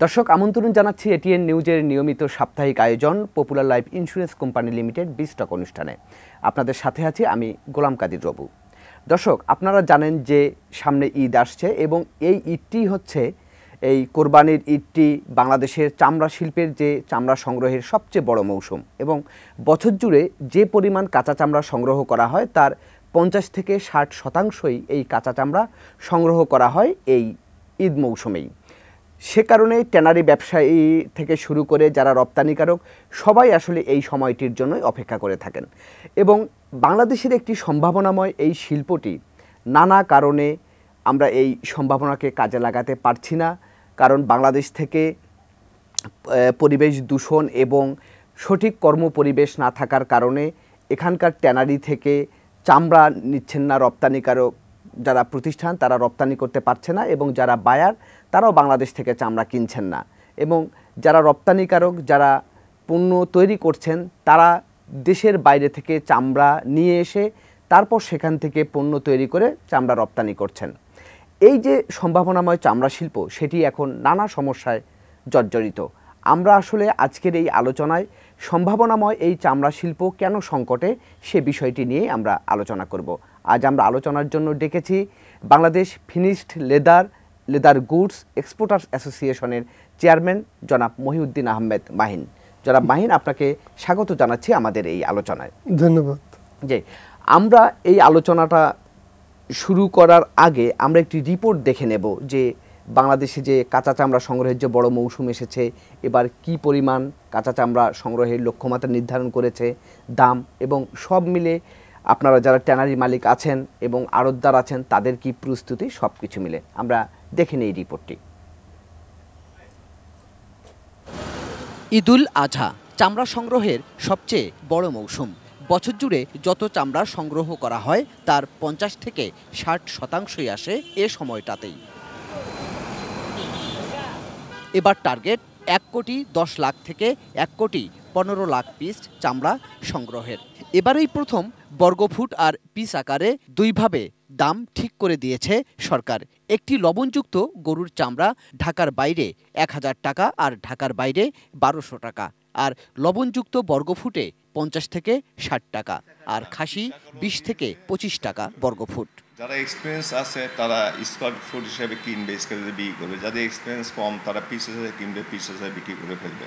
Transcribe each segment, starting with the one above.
দর্শক আমন্ত্রণ জানাচ্ছি এটিএন নিউজের নিয়মিত সাপ্তাহিক আয়োজন popular life insurance company limited বিস্টক অনুষ্ঠানে। আপনাদের সাথে আছি আমি গোলাম কাদির রবু। দর্শক, আপনারা জানেন যে সামনে ঈদ আসছে এবং এই ঈদটি হচ্ছে এই কোরবানির ঈদটি বাংলাদেশের চামড়া শিল্পের যে চামড়া সংগ্রহের সবচেয়ে বড় মৌসুম এবং বছর জুড়ে যে পরিমাণ কাঁচা চামড়া সংগ্রহ করা হয় তার 50 থেকে 60% এই কাঁচা চামড়া সংগ্রহ করা হয় এই ঈদ মৌসুমেই। সে কারণে ট্যানারি ব্যবসায়ী থেকে শুরু করে যারা রপ্তানিকারক সবাই আসলে এই সময়টির জন্যই অপেক্ষা করে থাকেন এবং বাংলাদেশের একটি সম্ভাবনাময় এই শিল্পটি নানা কারণে আমরা এই সম্ভাবনাকে কাজে লাগাতে পারছি না। কারণ বাংলাদেশ থেকে পরিবেশ দূষণ এবং সঠিক কর্মপরিবেশ না থাকার কারণে এখানকার ট্যানারি থেকে চামড়া নিচ্ছেন না রপ্তানিকারক যারা প্রতিষ্ঠান, তারা রপ্তানি করতে পারছে না এবং যারা বায়ার তারাও বাংলাদেশ থেকে চামড়া কিনছেন না এবং যারা রপ্তানিকারক যারা পণ্য তৈরি করছেন তারা দেশের বাইরে থেকে চামড়া নিয়ে এসে তারপর সেখান থেকে পণ্য তৈরি করে চামড়া রপ্তানি করছেন। এই যে সম্ভাবনাময় চামড়া শিল্প সেটি এখন নানা সমস্যায় জর্জরিত। আমরা আসলে আজকের এই আলোচনায় সম্ভাবনাময় এই চামড়া শিল্প কেন সংকটে সে বিষয়টি নিয়ে আমরা আলোচনা করব। আজ আমরা আলোচনার জন্য ডেকেছি Bangladesh finished leather goods exporters অ্যাসোসিয়েশনের চেয়ারম্যান জনাব মহিউদ্দিন আহমেদ মাহিন। জনাব মাহিন, আপনাকে স্বাগত জানাচ্ছি আমাদের এই আলোচনায়। ধন্যবাদ। যে আমরা এই আলোচনাটা শুরু করার আগে আমরা একটি রিপোর্ট দেখে নেব যে বাংলাদেশে যে কাঁচা চামড়া সংগ্রহের যে বড় মৌসুম এসেছে, এবার কি পরিমাণ কাঁচা চামড়া সংগ্রহের লক্ষ্যমাত্রা নির্ধারণ করেছে, দাম এবং সব মিলে আপনারা যারা ট্যানারি মালিক আছেন এবং আড়তদার আছেন তাদের কি প্রস্তুতি, সব কিছু মিলে আমরা দেখে নিই রিপোর্টটি। ঈদুল আজহা চামড়া সংগ্রহের সবচেয়ে বড় মৌসুম। বছর জুড়ে যত চামড়া সংগ্রহ করা হয় তার 50 থেকে 60% আসে এ সময়টাতেই। এবার টার্গেট 1,10,00,000 থেকে 1,15,00,000 পিস চামড়া সংগ্রহের। এবারেই প্রথম বর্গফুট আর পিস আকারে দুইভাবে দাম ঠিক করে দিয়েছে সরকার। একটি লবণযুক্ত গরুর চামড়া ঢাকার বাইরে 1000 টাকা আর ঢাকার বাইরে 1200 টাকা, আর লবণযুক্ত বর্গফুটে 50 থেকে 60 টাকা, আর খাসি 20 থেকে 25 টাকা বর্গফুট। যারা এক্সপিরিয়েন্স আছে তারা স্কোয়ার ফুট হিসেবে কিনবে, স্কোয়ারে বিক্রি করবে। যাদের এক্সপিরিয়েন্স কম তারা পিস হিসেবে কিনবে, পিস হিসেবে বিক্রি করে ফেলবে।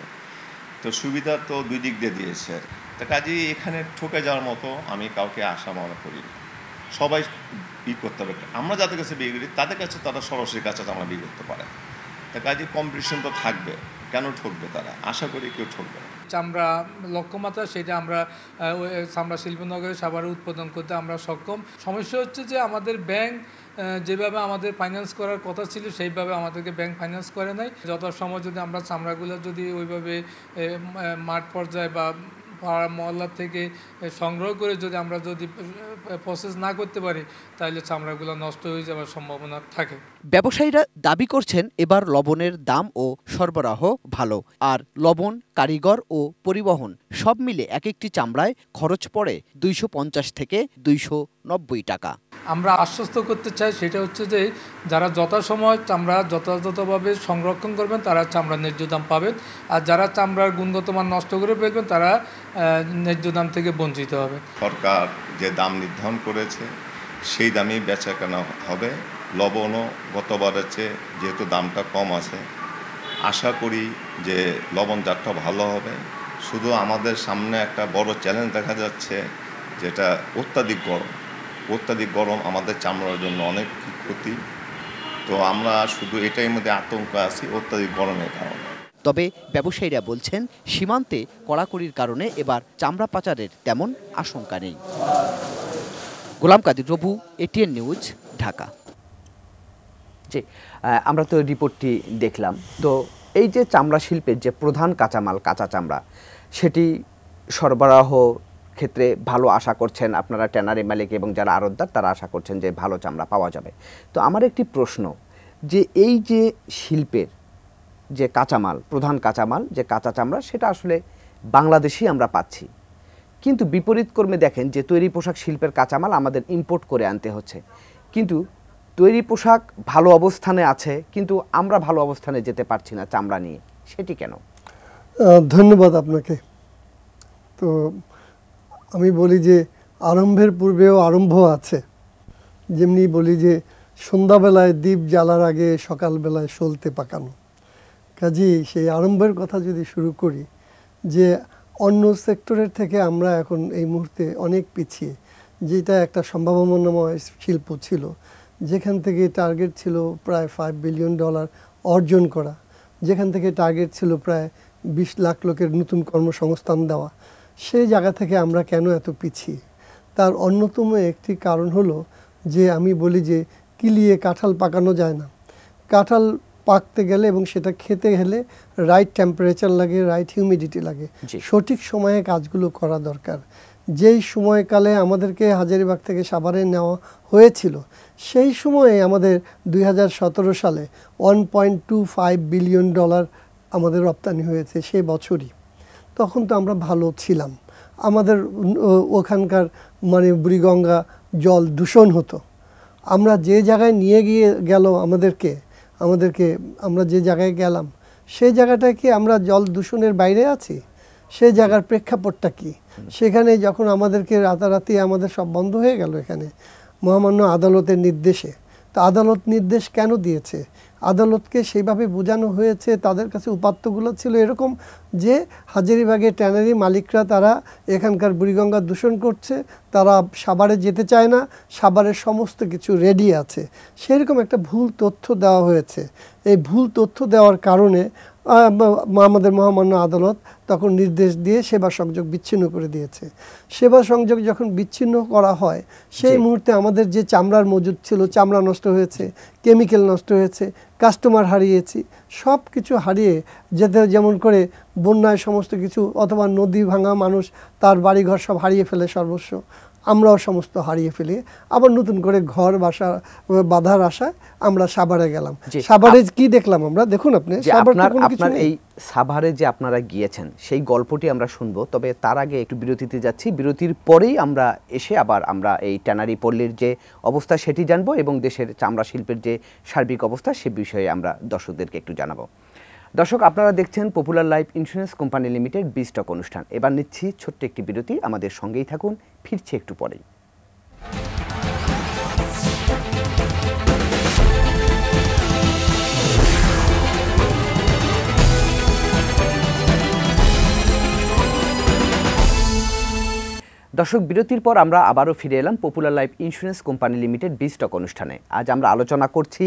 তো সুবিধা তো দুই দিক দিয়ে দিয়েছে। তা কাজেই এখানে ঠকে যাওয়ার মতো আমি কাউকে আশা মনে করি না। সবাই করতে হবে। আমরা যাদের কাছে বিক্রি করি তাদের কাছে তারা সরাসরি কাছে আমরা বিক্রি করতে পারে। তা কাজেই কম্পিটিশন তো থাকবে, কেন ঠকবে তারা? আশা করি কেউ ঠকবে না। চামড়া লক্ষ্যমাত্রা সেটা আমরা চামড়া শিল্পনগরে সাভারে উৎপাদন করতে আমরা সক্ষম। সমস্যা হচ্ছে যে আমাদের ব্যাংক যেভাবে আমাদের ফাইন্যান্স করার কথা ছিল সেইভাবে আমাদেরকে ব্যাংক ফাইন্যান্স করে নাই। যথাসময় যদি আমরা চামড়াগুলো যদি ওইভাবে মাঠ পর্যায়ে বা পাড়া মহল্লা থেকে সংগ্রহ করে যদি আমরা প্রসেস না করতে পারি তাহলে চামড়াগুলো নষ্ট হয়ে যাওয়ার সম্ভাবনা থাকে। ব্যবসায়ীরা দাবি করছেন এবার লবণের দাম ও সরবরাহ ভালো, আর লবণ, কারিগর ও পরিবহন সব মিলে এক একটি চামড়ায় খরচ পড়ে 250 থেকে 290 টাকা। আমরা আশ্বস্ত করতে চাই সেটা হচ্ছে যে যারা যথাসময় চামড়া যথাযথভাবে সংরক্ষণ করবেন তারা চামড়ার ন্যায্য দাম পাবেন, আর যারা চামড়ার গুণগত মান নষ্ট করে ফেলবেন তারা ন্যায্য দাম থেকে বঞ্চিত হবে। সরকার যে দাম নির্ধারণ করেছে সেই দামেই বেচা কেনা হবে। লবণও গতবারের চেয়ে যেহেতু দামটা কম আছে, আশা করি যে লবণ জাতটা ভালো হবে। শুধু আমাদের সামনে একটা বড় চ্যালেঞ্জ দেখা যাচ্ছে, যেটা অত্যাধিক গরম আমাদের চামড়ার জন্য অনেক ক্ষতি। তো আমরা শুধু এটাই মধ্যে আতঙ্ক আছি অত্যাধিক গরমের কারণে। তবে ব্যবসায়ীরা বলছেন সীমান্তে কড়াকড়ির কারণে এবার চামড়া পাচারের তেমন আশঙ্কা নেই। গোলাম কাদির রবু, এটিএন নিউজ, ঢাকা। জি, আমরা তো রিপোর্টটি দেখলাম। তো এই যে চামড়া শিল্পের যে প্রধান কাঁচামাল কাঁচা চামড়া, সেটি সরবরাহ ক্ষেত্রে ভালো আশা করছেন আপনারা ট্যানারি মালিক এবং যারা আড়তদার তারা আশা করছেন যে ভালো চামড়া পাওয়া যাবে। তো আমার একটি প্রশ্ন, যে এই যে শিল্পের যে কাঁচামাল, প্রধান কাঁচামাল যে কাঁচা চামড়া, সেটা আসলে বাংলাদেশেই আমরা পাচ্ছি, কিন্তু বিপরীত ক্রমে দেখেন যে তৈরি পোশাক শিল্পের কাঁচামাল আমাদের ইম্পোর্ট করে আনতে হচ্ছে। কিন্তু তৈরি পোশাক ভালো অবস্থানে আছে, কিন্তু আমরা ভালো অবস্থানে যেতে পারছি না চামড়া নিয়ে, সেটি কেন? ধন্যবাদ আপনাকে। তো আমি বলি যে আরম্ভের পূর্বেও আরম্ভ আছে। যেমনি বলি যে সন্ধ্যাবেলায় দ্বীপ জ্বালার আগে সকালবেলায় সলতে পাকানো। কাজেই সেই আরম্ভের কথা যদি শুরু করি, যে অন্য সেক্টরের থেকে আমরা এখন এই মুহূর্তে অনেক পিছিয়ে, যেটা একটা সম্ভাবনাময় শিল্প ছিল, যেখান থেকে টার্গেট ছিল প্রায় $5 বিলিয়ন অর্জন করা, যেখান থেকে টার্গেট ছিল প্রায় 20 লাখ লোকের নতুন কর্মসংস্থান দেওয়া, সেই জায়গা থেকে আমরা কেন এত পিছিয়ে? তার অন্যতম একটি কারণ হলো যে আমি বলি যে কিলিয়ে কাঁঠাল পাকানো যায় না। কাঁঠাল পাকতে গেলে এবং সেটা খেতে গেলে রাইট টেম্পারেচার লাগে, রাইট হিউমিডিটি লাগে, সঠিক সময়ে কাজগুলো করা দরকার। যেই সময়কালে আমাদেরকে হাজারীবাগ থেকে সাভারে নেওয়া হয়েছিল, সেই সময়ে আমাদের 2017 সালে $1.25 বিলিয়ন আমাদের রপ্তানি হয়েছে সে বছরই। তখন তো আমরা ভালো ছিলাম। আমাদের ওখানকার মানে বুড়িগঙ্গা জল দূষণ হতো। আমরা যে জায়গায় নিয়ে গিয়ে গেল আমাদেরকে আমরা যে জায়গায় গেলাম, সেই জায়গাটায় কি আমরা জল দূষণের বাইরে আছি? সেই জায়গার প্রেক্ষাপটটা কি? সেখানে যখন আমাদেরকে রাতারাতি আমাদের সব বন্ধ হয়ে গেল এখানে মহামান্য আদালতের নির্দেশে। তো আদালত নির্দেশ কেন দিয়েছে? আদালতকে সেইভাবে বোঝানো হয়েছে, তাদের কাছে উপাত্তগুলো ছিল এরকম যে হাজারীবাগের ট্যানারি মালিকরা তারা এখানকার বুড়িগঙ্গা দূষণ করছে, তারা সাভারে যেতে চায় না, সাভারের সমস্ত কিছু রেডি আছে, সেরকম একটা ভুল তথ্য দেওয়া হয়েছে। এই ভুল তথ্য দেওয়ার কারণে আমাদের মহামান্য আদালত তখন নির্দেশ দিয়ে সেবা সংযোগ বিচ্ছিন্ন করে দিয়েছে। সেবা সংযোগ যখন বিচ্ছিন্ন করা হয়, সেই মুহূর্তে আমাদের যে চামড়ার মজুদ ছিল, চামড়া নষ্ট হয়েছে, কেমিক্যাল নষ্ট হয়েছে, কাস্টমার হারিয়েছি, সব কিছু হারিয়ে যেতে, যেমন করে বন্যায় সমস্ত কিছু, অথবা নদী ভাঙা মানুষ তার বাড়িঘর সব হারিয়ে ফেলে, সর্বস্ব আমরাও সমস্ত হারিয়ে ফেলি। আবার নতুন করে ঘর বাসা বাঁধার আশায় আমরা সাভারে গেলাম। সাভারে কি দেখলাম আমরা? দেখুন আপনি, আপনার এই সাভারে যে আপনারা গিয়েছেন সেই গল্পটি আমরা শুনবো, তবে তার আগে একটু বিরতিতে যাচ্ছি। বিরতির পরেই আমরা এসে আবার আমরা এই ট্যানারি পল্লীর যে অবস্থা সেটি জানবো এবং দেশের চামড়া শিল্পের যে সার্বিক অবস্থা সে বিষয়ে আমরা দর্শকদেরকে একটু জানাবো। দর্শক, আপনারা দেখছেন popular life insurance company limited বিস্টক অনুষ্ঠান। এবার নিচ্ছি ছোট্ট একটি বিরতি, আমাদের সঙ্গেই থাকুন, ফিরছি একটু পরেই। দর্শক, বিরতির পর আমরা আবারও ফিরে এলাম popular life insurance company limited বিস্টক অনুষ্ঠানে। আজ আমরা আলোচনা করছি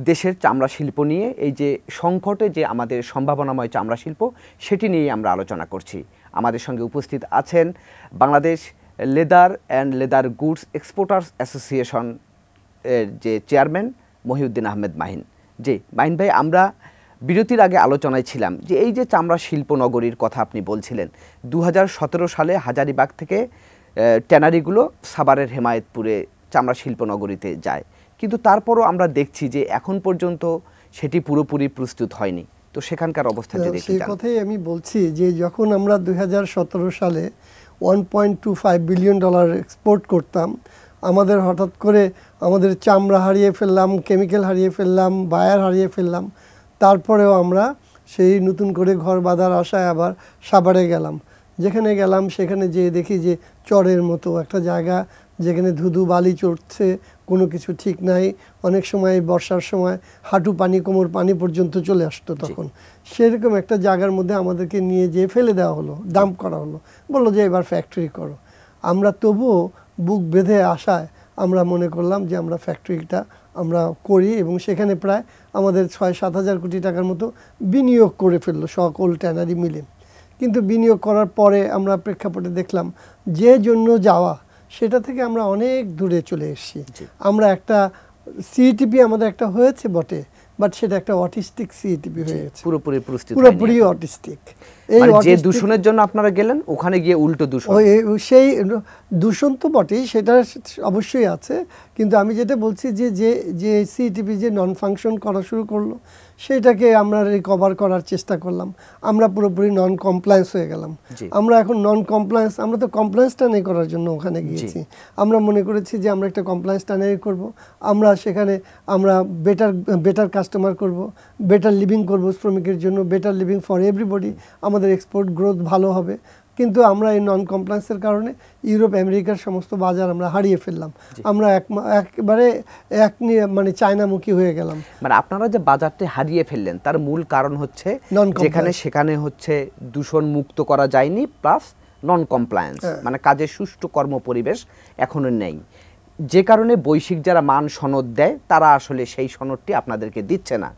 দেশের চামড়া শিল্প নিয়ে। এই যে সংকটে যে আমাদের সম্ভাবনাময় চামড়া শিল্প, সেটি নিয়ে আমরা আলোচনা করছি। আমাদের সঙ্গে উপস্থিত আছেন Bangladesh leather and leather goods exporters association এর যে চেয়ারম্যান মহিউদ্দিন আহমেদ মাহিন। জি মাহিন ভাই, আমরা বিরতির আগে আলোচনায় ছিলাম যে এই যে চামড়া শিল্প নগরীর কথা আপনি বলছিলেন, 2017 সালে হাজারীবাগ থেকে ট্যানারিগুলো সাভারের হেমায়েতপুরে চামড়া শিল্প নগরীতে যায়, কিন্তু তারপরও আমরা দেখছি যে এখন পর্যন্ত সেটি পুরোপুরি প্রস্তুত হয়নি। তো সেখানকার অবস্থা যদি সেই কথাই আমি বলছি যে যখন আমরা 2017 সালে $1.25 বিলিয়ন এক্সপোর্ট করতাম, আমাদের হঠাৎ করে আমাদের চামড়া হারিয়ে ফেললাম, কেমিক্যাল হারিয়ে ফেললাম, বায়ার হারিয়ে ফেললাম। তারপরেও আমরা সেই নতুন করে ঘর বাঁধার আশায় আবার সাভারে গেলাম। যেখানে গেলাম সেখানে যেয়ে দেখি যে চরের মতো একটা জায়গা, যেখানে ধুধু বালি চড়ছে, কোনো কিছু ঠিক নাই। অনেক সময় বর্ষার সময় হাঁটু পানি, কোমর পানি পর্যন্ত চলে আসতো। তখন সেরকম একটা জায়গার মধ্যে আমাদেরকে নিয়ে যেয়ে ফেলে দেওয়া হলো, ডাম্প করা হলো, বললো যে এবার ফ্যাক্টরি করো। আমরা তবুও বুক বেঁধে আশায় আমরা মনে করলাম যে আমরা ফ্যাক্টরিটা আমরা করি, এবং সেখানে প্রায় আমাদের 6-7 হাজার কোটি টাকার মতো বিনিয়োগ করে ফেললো সকল ট্যানারি মিলে। কিন্তু বিনিয়োগ করার পরে আমরা প্রেক্ষাপটে দেখলাম যে জন্য যাওয়া সেটা থেকে আমরা অনেক দূরে চলে এসেছি। আমরা একটা সিইটিপি আমাদের একটা হয়েছে বটে, বাট সেটা একটা অটিস্টিক সিইটিপি হয়ে গেছে, পুরোপুরি অটিস্টিক। এই যে দূষণের জন্য আপনারা গেলেন, ওখানে গিয়ে উল্টো দূষণ, সেই দূষণ তো বটেই, সেটা অবশ্যই আছে। কিন্তু আমি যেটা বলছি যে যে সিইটিপি যে নন ফাংশন করা শুরু করলো, সেইটাকে আমরা রিকভার করার চেষ্টা করলাম, আমরা পুরোপুরি নন কমপ্লায়েন্স হয়ে গেলাম। আমরা এখন নন কমপ্লায়েন্স, আমরা তো কমপ্লায়েন্স টানাই করার জন্য ওখানে গিয়েছি। আমরা মনে করেছি যে আমরা একটা কমপ্লায়েন্স টানাই করব, আমরা সেখানে আমরা বেটার কাস্টমার করব, বেটার লিভিং করব শ্রমিকের জন্য, বেটার লিভিং ফর এভরিবডি, আমাদের এক্সপোর্ট গ্রোথ ভালো হবে। কিন্তু আমরা এই নন কমপ্লায়েন্সের কারণে ইউরোপ আমেরিকার সমস্ত বাজার আমরা হারিয়ে ফেললাম, আমরা একবারে মানে চায়নামুখী হয়ে গেলাম। মানে আপনারা যে বাজারটি হারিয়ে ফেললেন তার মূল কারণ হচ্ছে যেখানে সেখানে হচ্ছে দূষণ মুক্ত করা যায়নি, প্লাস নন কমপ্লায়েন্স, মানে কাজের সুষ্ঠু কর্ম পরিবেশ এখনো নেই, যে কারণে বৈশ্বিক যারা মান সনদ দেয় তারা আসলে সেই সনদটি আপনাদেরকে দিচ্ছে না,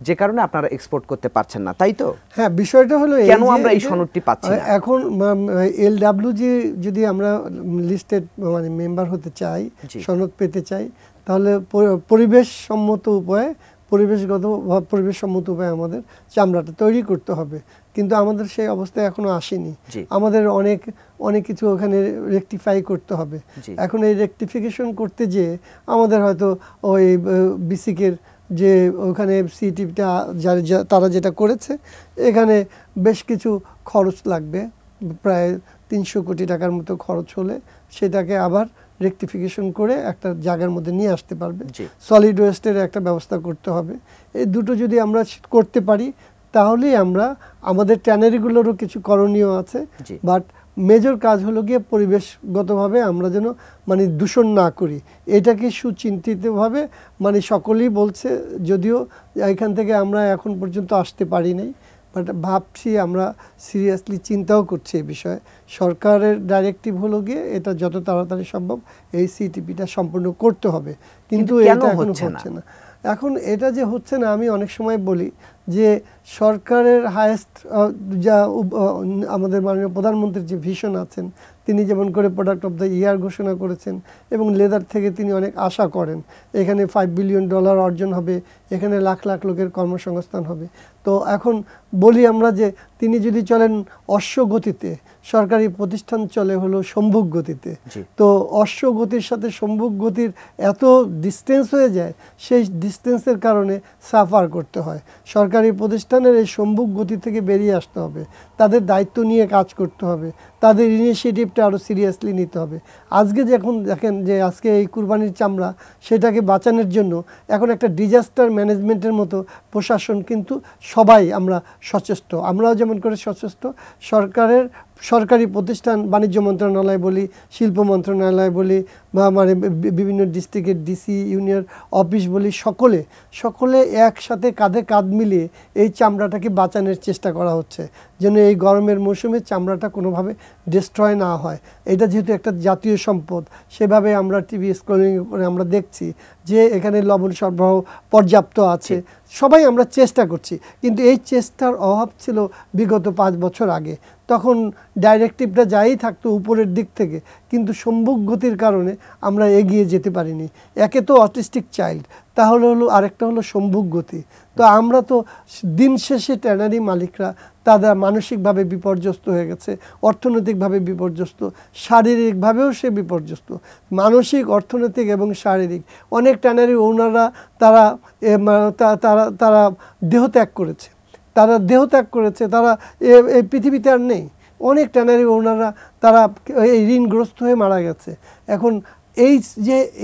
যে কারণে আপনারা এক্সপোর্ট করতে পারছেন না, তাই তো? হ্যাঁ, বিষয়টা হলো কেন আমরা এই সনদটি পাচ্ছি না এখন? LWG যদি আমরা লিস্টেড মানে মেম্বার হতে চাই, সনদ পেতে চাই, তাহলে পরিবেশ সম্মত উপায়ে আমাদের চামড়াটা তৈরি করতে হবে, কিন্তু আমাদের সেই অবস্থায় এখনো আসেনি। আমাদের অনেক কিছু ওখানে রেকটিফাই করতে হবে। এখন এই রেকটিফিকেশন করতে যে আমাদের হয়তো ওই বিসিকের যে ওখানে সিটিটা তারা যেটা করেছে, এখানে বেশ কিছু খরচ লাগবে, প্রায় 300 কোটি টাকার মতো খরচ হলে সেটাকে আবার রেকটিফিকেশন করে একটা জায়গার মধ্যে নিয়ে আসতে পারবে। সলিড ওয়েস্টের একটা ব্যবস্থা করতে হবে। এই দুটো যদি আমরা করতে পারি তাহলেই আমরা, আমাদের ট্যানারিগুলোরও কিছু করণীয় আছে, বাট মেজর কাজ হলো গিয়ে পরিবেশগতভাবে আমরা যেন মানে দূষণ না করি, এটাকে সুচিন্তিতভাবে মানে সকলেই বলছে, যদিও এখান থেকে আমরা এখন পর্যন্ত আসতে পারি নাই, বাট ভাবছি আমরা সিরিয়াসলি চিন্তাও করছি এই বিষয়ে। সরকারের ডাইরেক্টিভ হলো গিয়ে এটা যত তাড়াতাড়ি সম্ভব এই সিটিপিটা সম্পূর্ণ করতে হবে, কিন্তু এটা এখন হচ্ছে না। এখন এটা যে হচ্ছে না, আমি অনেক সময় বলি যে সরকারের হায়েস্ট যা আমাদের মাননীয় প্রধানমন্ত্রীর যে ভিশন আছেন, তিনি যেমন করে প্রোডাক্ট অফ দ্য ইয়ার ঘোষণা করেছেন এবং লেদার থেকে তিনি অনেক আশা করেন এখানে $5 বিলিয়ন অর্জন হবে, এখানে লাখ লাখ লোকের কর্মসংস্থান হবে। তো এখন বলি আমরা যে তিনি যদি চলেন অশ্বগতিতে, সরকারি প্রতিষ্ঠান চলে হলো সম্মুখ গতিতে, তো অশ্বগতির সাথে সম্মুখ গতির এত ডিস্টেন্স হয়ে যায়, সেই ডিস্টেন্সের কারণে সাফার করতে হয়। সরকারি প্রতিষ্ঠানের এই সম্মুখ গতি থেকে বেরিয়ে আসতে হবে, তাদের দায়িত্ব নিয়ে কাজ করতে হবে, তাদের ইনিশিয়েটিভটা আরও সিরিয়াসলি নিতে হবে। আজকে যখন দেখেন যে আজকে এই কুরবানির চামড়া, সেটাকে বাঁচানোর জন্য এখন একটা ডিজাস্টার ম্যানেজমেন্টের মতো প্রশাসন, কিন্তু সবাই আমরা সচেষ্ট, আমরাও যেমন করে সচেষ্ট, সরকারি প্রতিষ্ঠান, বাণিজ্য মন্ত্রণালয় বলি, শিল্প মন্ত্রণালয় বলি, বা মানে বিভিন্ন ডিস্ট্রিক্টের ডিসি ইউনিয়ন অফিস বলি, সকলে একসাথে কাঁধে কাঁধ মিলিয়ে এই চামড়াটাকে বাঁচানোর চেষ্টা করা হচ্ছে, যেন এই গরমের মৌসুমে চামড়াটা কোনোভাবে ডিস্ট্রয় না হয়। এটা যেহেতু একটা জাতীয় সম্পদ, সেভাবে আমরা টিভি স্ক্রলিং করে আমরা দেখছি যে এখানে লবণ সরবরাহ পর্যাপ্ত আছে, সবাই আমরা চেষ্টা করছি, কিন্তু এই চেষ্টার অভাব ছিল বিগত 5 বছর আগে। তখন ডাইরেক্টিভটা যাই থাকতো উপরের দিক থেকে, কিন্তু সম্মুখ গতির কারণে আমরা এগিয়ে যেতে পারিনি। একে তো অটিস্টিক চাইল্ড, তাহলে হলো আরেকটা হলো সম্মুখ গতি। তো আমরা তো দিন শেষে ট্যানারি মালিকরা তারা মানসিকভাবে বিপর্যস্ত হয়ে গেছে, অর্থনৈতিকভাবে বিপর্যস্ত, শারীরিকভাবেও সে বিপর্যস্ত, মানসিক, অর্থনৈতিক এবং শারীরিক। অনেক ট্যানারি ওনাররা তারা দেহত্যাগ করেছে, তারা এই পৃথিবীতে আর নেই। অনেক ট্যানারি ওনাররা তারা এই ঋণগ্রস্ত হয়ে মারা গেছে। এখন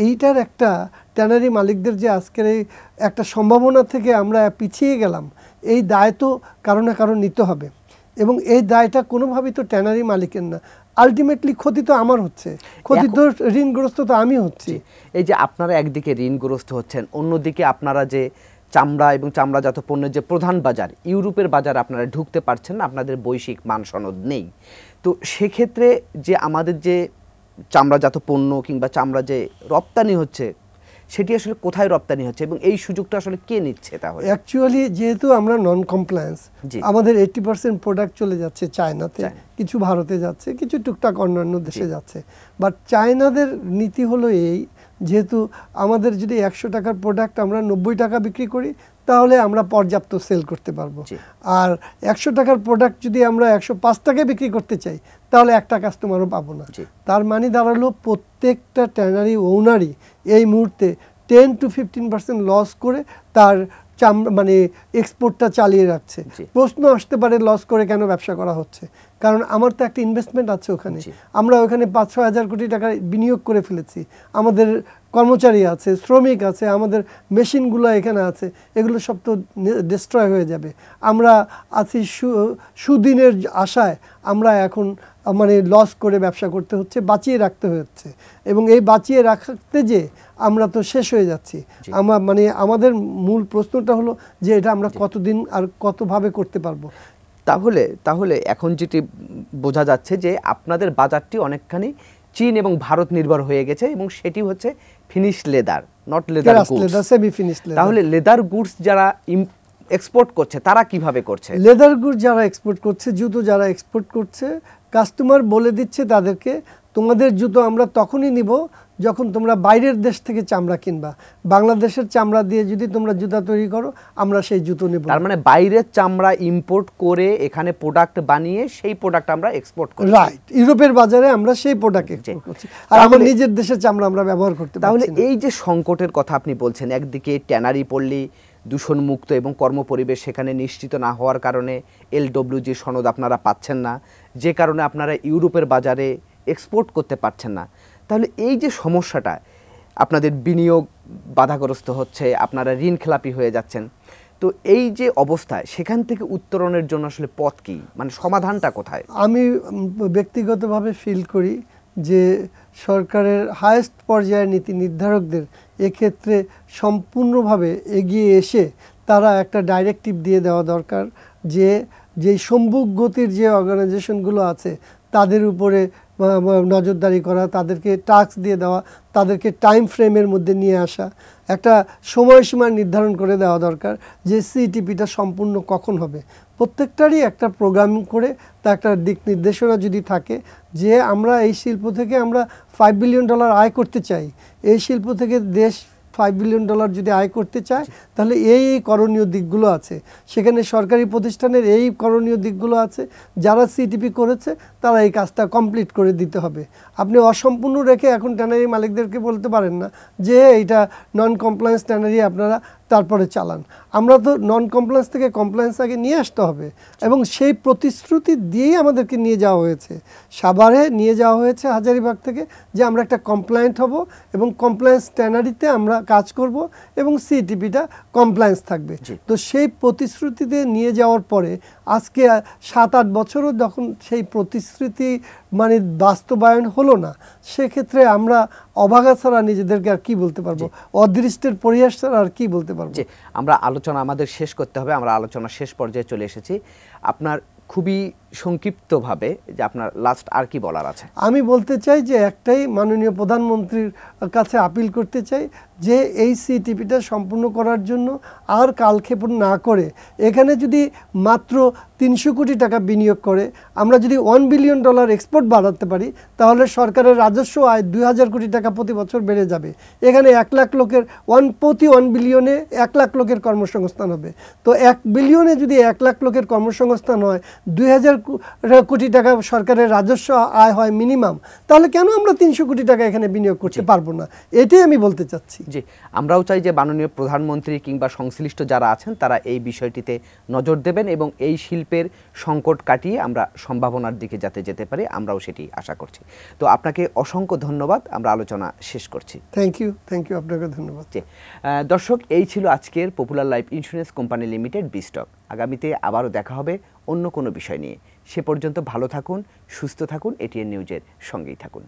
এইটার একটা ট্যানারি মালিকদের যে আজকের এই একটা সম্ভাবনা থেকে আমরা পিছিয়ে গেলাম, এই দায় তো কারো না কারো নিতে হবে, এবং এই দায়টা কোনোভাবেই তো ট্যানারি মালিকের না। আলটিমেটলি ক্ষতি তো আমার হচ্ছে, ঋণগ্রস্ত তো আমি হচ্ছি। এই যে আপনারা একদিকে ঋণগ্রস্ত হচ্ছেন, অন্যদিকে আপনারা যে চামড়া এবং চামড়াজাত পণ্যের যে প্রধান বাজার ইউরোপের বাজার আপনারা ঢুকতে পারছেন না, আপনাদের বৈশ্বিক মান সনদ নেই। তো সেক্ষেত্রে যে আমাদের যে চামড়াজাত পণ্য কিংবা চামড়া যে রপ্তানি হচ্ছে, সেটি আসলে কোথায় রপ্তানি হচ্ছে এবং এই সুযোগটা আসলে কে নিচ্ছে? তাহলে অ্যাকচুয়ালি যেহেতু আমরা নন কমপ্লায়েন্স, আমাদের 80% প্রোডাক্ট চলে যাচ্ছে চায়নাতে, কিছু ভারতে যাচ্ছে, কিছু টুকটাক অন্যান্য দেশে যাচ্ছে। বাট চায়নাদের নীতি হলো এই, যেহেতু আমাদের যদি 100 টাকার প্রোডাক্ট আমরা 90 টাকা বিক্রি করি, তাহলে আমরা পর্যাপ্ত সেল করতে পারবো। আর 100 টাকার প্রোডাক্ট যদি আমরা 105 টাকায় বিক্রি করতে চাই, তাহলে একটা কাস্টমারও পাবো না। তার মানে দাঁড়ালো প্রত্যেকটা ট্যানারি ওনারই এই মুহূর্তে 10 to 15% লস করে তার মানে এক্সপোর্টটা চালিয়ে রাখছে। জি। প্রশ্ন আসতে পারে লস করে কেন ব্যবসা করা হচ্ছে, কারণ আমার তো একটা ইনভেস্টমেন্ট আছে ওখানে। জি। আমরা ওখানে 5-6 হাজার কোটি টাকা বিনিয়োগ করে ফেলেছি, আমাদের কর্মচারী আছে, শ্রমিক আছে, আমাদের মেশিনগুলো এখানে আছে, এগুলো সব তো ডিস্ট্রয় হয়ে যাবে। আমরা আছি সুদিনের আশায়, আমরা এখন মানে লস করে ব্যবসা করতে হচ্ছে, বাঁচিয়ে রাখতে হচ্ছে, এবং এই বাঁচিয়ে রাখতে যে আমরা তো শেষ হয়ে যাচ্ছি। মানে আমাদের মূল প্রশ্নটা হলো যে এটা আমরা কতদিন আর কতভাবে করতে পারবো। তাহলে এখন যেটি বোঝা যাচ্ছে যে আপনাদের বাজারটি অনেকখানি চীন এবং ভারত নির্ভর হয়ে গেছে, এবং সেটি হচ্ছে finish leather, not leather goods. Semi finish leather. তাহলে লেদার গুডস যারা এক্সপোর্ট করছে তারা কিভাবে করছে? লেদার গুডস যারা এক্সপোর্ট করছে, জুতো যারা এক্সপোর্ট করছে, কাস্টমার বলে দিচ্ছে তাদেরকে, তোমাদের জুতো আমরা তখনই নিব যখন তোমরা বাইরের দেশ থেকে চামড়া কিনবা। বাংলাদেশের চামড়া দিয়ে যদি তোমরা জুতা তৈরি করো, আমরা সেই জুতো নেব। তার মানে বাইরের চামড়া ইম্পোর্ট করে এখানে প্রোডাক্ট বানিয়ে সেই প্রোডাক্ট আমরা এক্সপোর্ট করি। রাইট, ইউরোপের বাজারে আমরা সেই প্রোডাক্ট এক্সপোর্ট করছি, আর আমার নিজের দেশের চামড়া আমরা ব্যবহার করতে পারছি না। তাহলে এই যে সংকটের কথা আপনি বলছেন, একদিকে ট্যানারি পল্লী দূষণমুক্ত এবং কর্মপরিবেশ সেখানে নিশ্চিত না হওয়ার কারণে LWG সনদ আপনারা পাচ্ছেন না, যে কারণে আপনারা ইউরোপের বাজারে এক্সপোর্ট করতে পারছেন না। তাহলে এই যে সমস্যাটা, আপনাদের বিনিয়োগ বাধাগ্রস্ত হচ্ছে, আপনারা ঋণ খেলাপি হয়ে যাচ্ছেন, তো এই যে অবস্থায় সেখান থেকে উত্তরণের জন্য আসলে পথ কি, মানে সমাধানটা কোথায়? আমি ব্যক্তিগতভাবে ফিল করি যে সরকারের হায়েস্ট পর্যায়ের নীতি নির্ধারকদের এক্ষেত্রে সম্পূর্ণভাবে এগিয়ে এসে তারা একটা ডাইরেক্টিভ দিয়ে দেওয়া দরকার যে যেই সম্মুখ গতির যে অর্গানাইজেশনগুলো আছে তাদের উপরে নজরদারি করা, তাদেরকে টাস্ক দিয়ে দেওয়া, তাদেরকে টাইম ফ্রেমের মধ্যে নিয়ে আসা, একটা সময়সীমা নির্ধারণ করে দেওয়া দরকার যে সিটিপিটা সম্পূর্ণ কখন হবে। প্রত্যেকটারই একটা প্রোগ্রাম করে তা একটা দিক নির্দেশনা যদি থাকে যে আমরা এই শিল্প থেকে আমরা $5 বিলিয়ন আয় করতে চাই, এই শিল্প থেকে দেশ $5 বিলিয়ন যদি আয় করতে চায়, তাহলে এই করণীয় দিকগুলো আছে, সেখানে সরকারি প্রতিষ্ঠানের এই করণীয় দিকগুলো আছে, যারা সিটিপি করেছে তারা এই কাজটা কমপ্লিট করে দিতে হবে। আপনি অসম্পূর্ণ রেখে এখন ট্যানারি মালিকদেরকে বলতে পারেন না যে এইটা নন কমপ্লায়েন্স ট্যানারি আপনারা তারপরে চালান। আমরা তো নন কমপ্লায়েন্স থেকে কমপ্লায়েন্স আগে নিয়ে আসতে হবে, এবং সেই প্রতিশ্রুতি দিয়েই আমাদেরকে নিয়ে যাওয়া হয়েছে, সাভারে নিয়ে যাওয়া হয়েছে হাজারীবাগ থেকে, যে আমরা একটা কমপ্লায়েন্ট হব এবং কমপ্লায়েন্স ট্যানারিতে আমরা কাজ করব এবং সিটিপিটা কমপ্লায়েন্স থাকবে। তো সেই প্রতিশ্রুতিতে নিয়ে যাওয়ার পরে আজকে 7-8 বছরও যখন সেই প্রতিশ্রুতি মানে বাস্তবায়ন হলো না, সেক্ষেত্রে আমরা অভাগা ছাড়া নিজেদেরকে আর কি বলতে পারবো, অদৃষ্টের পরিহাস ছাড়া আর কি বলতে পারবো। আমরা আলোচনা আমাদের শেষ করতে হবে, আমরা আলোচনা শেষ পর্যায়ে চলে এসেছি। আপনার খুবই সংক্ষিপ্তভাবে যে আপনার লাস্ট আর কি বলার আছে? আমি বলতে চাই যে একটাই, মাননীয় প্রধানমন্ত্রীর কাছে আপিল করতে চাই যে এই সিটিপিটা সম্পূর্ণ করার জন্য আর কালক্ষেপণ না করে এখানে যদি মাত্র 300 কোটি টাকা বিনিয়োগ করে আমরা যদি $1 বিলিয়ন এক্সপোর্ট বাড়াতে পারি, তাহলে সরকারের রাজস্ব আয় 2000 কোটি টাকা প্রতি বছর বেড়ে যাবে। এখানে 1 লাখ লোকের প্রতি 1 বিলিয়নে 1 লাখ লোকের কর্মসংস্থান হবে। তো 1 বিলিয়নে যদি 1 লাখ লোকের কর্মসংস্থান হয়, 2000 কোটি টাকা সরকারের রাজস্ব আয় হয় মিনিমাম, তাহলে কেন আমরা 300 কোটি টাকা এখানে বিনিয়োগ করতে পারবো না? এটাই আমি বলতে চাচ্ছি। জি, আমরাও চাই যে মাননীয় প্রধানমন্ত্রী কিংবা সংশ্লিষ্ট যারা আছেন তারা এই বিষয়টিতে নজর দেবেন এবং এই শিল্পের সংকট কাটিয়ে আমরা সম্ভাবনার দিকে যাতে যেতে পারি, আমরাও সেটি আশা করছি। তো আপনাকে অসংখ্য ধন্যবাদ, আমরা আলোচনা শেষ করছি। থ্যাংক ইউ আপনাকে ধন্যবাদ। জি, দর্শক, এই ছিল আজকের popular life insurance company limited বিস্টক। আগামীতে আবারও দেখা হবে অন্য কোনো বিষয় নিয়ে। সে পর্যন্ত ভালো থাকুন, সুস্থ থাকুন, এটিএন নিউজের সঙ্গেই থাকুন।